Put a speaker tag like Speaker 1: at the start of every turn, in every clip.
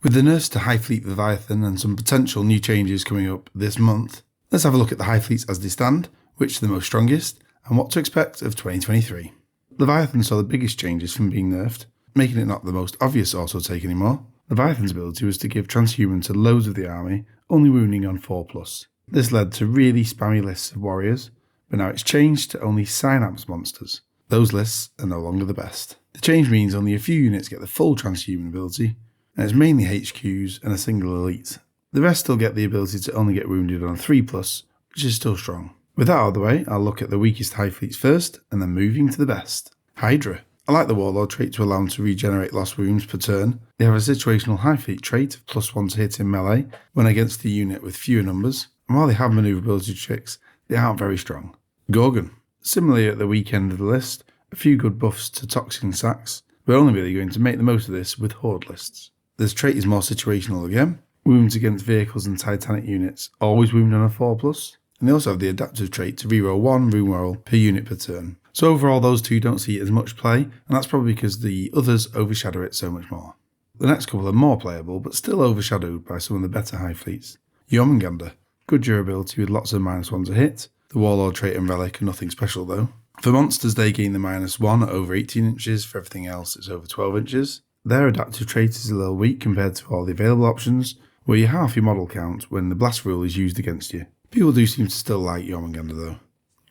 Speaker 1: With the nerfs to Hive Fleet Leviathan and some potential new changes coming up this month, let's have a look at the Hive Fleets as they stand, which are the most strongest, and what to expect of 2023. Leviathan saw the biggest changes from being nerfed, making it not the most obvious auto take anymore. Leviathan's ability was to give transhuman to loads of the army, only wounding on 4+. This led to really spammy lists of warriors, but now it's changed to only synapse monsters. Those lists are no longer the best. The change means only a few units get the full transhuman ability, and it's mainly HQs and a single elite. The rest still get the ability to only get wounded on 3+, which is still strong. With that out of the way, I'll look at the weakest Hive Fleets first, and then moving to the best. HYDRA. I like the Warlord trait to allow them to regenerate lost wounds per turn. They have a situational Hive Fleet trait of +1 to hit in melee when against a unit with fewer numbers, and while they have maneuverability tricks, they aren't very strong. GORGON. Similarly at the weak end of the list, a few good buffs to toxin sacks. We're only really going to make the most of this with horde lists. This trait is more situational again. Wounds against vehicles and titanic units always wound on a 4+, and they also have the adaptive trait to reroll 1 wound roll per unit per turn. So overall those two don't see as much play, and that's probably because the others overshadow it so much more. The next couple are more playable, but still overshadowed by some of the better Hive Fleets. JORMUNGANDR. Good durability with lots of -1 to hit. The Warlord trait and relic are nothing special though. For monsters they gain the -1 at over 18 inches, for everything else it's over 12 inches. Their adaptive trait is a little weak compared to all the available options, where you half your model count when the blast rule is used against you. People do seem to still like JORMUNGANDR though.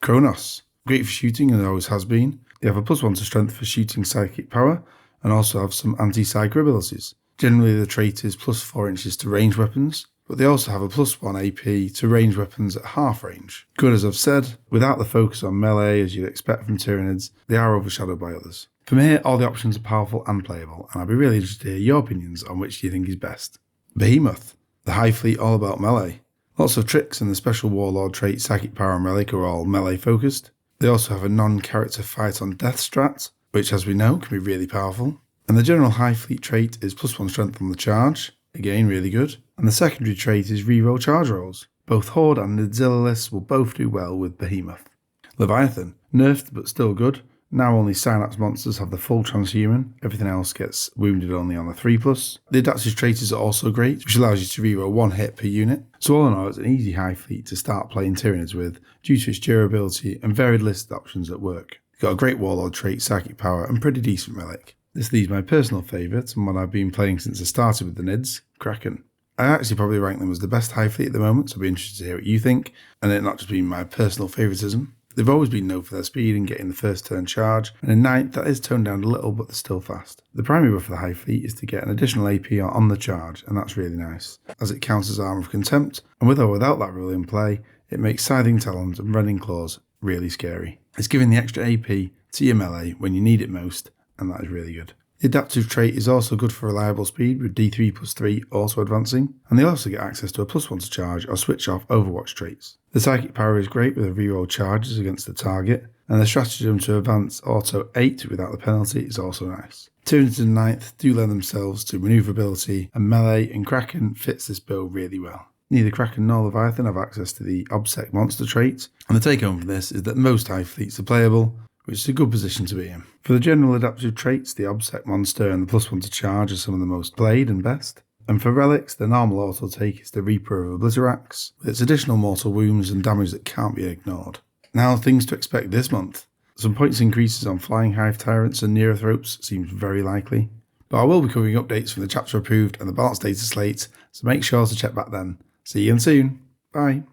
Speaker 1: KRONOS. Great for shooting and always has been. They have a +1 to strength for shooting psychic power, and also have some anti-psyker abilities. Generally the trait is +4 inches to range weapons, but they also have a +1 AP to range weapons at half range. Good as I've said, without the focus on melee as you'd expect from Tyranids, they are overshadowed by others. From here, all the options are powerful and playable, and I'd be really interested to hear your opinions on which you think is best. BEHEMOTH. The Hive Fleet all about melee. Lots of tricks, and the special Warlord trait, Psychic Power and Relic are all melee focused. They also have a non-character fight on death strat, which as we know can be really powerful. And the general Hive Fleet trait is +1 strength on the charge, again really good. And the secondary trait is reroll charge rolls. Both Horde and Nidzilla lists will both do well with Behemoth. Leviathan. Nerfed but still good. Now only Synapse monsters have the full transhuman, everything else gets wounded only on the 3+. The adaptive trait is also great, which allows you to reroll 1 hit per unit. So all in all, it's an easy Hive Fleet to start playing Tyranids with, due to its durability and varied list options at work. You've got a great Warlord trait, Psychic Power, and pretty decent Relic. This leaves my personal favourite, and one I've been playing since I started with the Nids, KRAKEN. I actually probably rank them as the best Hive Fleet at the moment, so I'll be interested to hear what you think, and it not just being my personal favouritism. They've always been known for their speed and getting the first turn charge, and in 9th that is toned down a little but they're still fast. The primary buff for the Hive Fleet is to get an additional AP on the charge, and that's really nice, as it counts as Armour of Contempt, and with or without that rule in play, it makes Scything Talons and Rending Claws really scary. It's giving the extra AP to your melee when you need it most, and that is really good. The adaptive trait is also good for reliable speed with D3+3 also advancing, and they also get access to a +1 to charge or switch off Overwatch traits. The psychic power is great with a reroll charges against the target, and the stratagem to advance auto 8 without the penalty is also nice. Tyranids in 9th do lend themselves to manoeuvrability and melee, and KRAKEN fits this build really well. Neither KRAKEN nor Leviathan have access to the Obsec monster trait, and the take home from this is that most Hive Fleets are playable, which is a good position to be in. For the general adaptive traits, the Obsec monster and the +1 to charge are some of the most played and best. And for relics, the normal auto take is the Reaper of Obliterax, with its additional mortal wounds and damage that can't be ignored. Now, things to expect this month. Some points increases on Flying Hive Tyrants and Neothropes seems very likely, but I will be covering updates from the chapter approved and the balanced data slate, so make sure to check back then. See you again soon. Bye.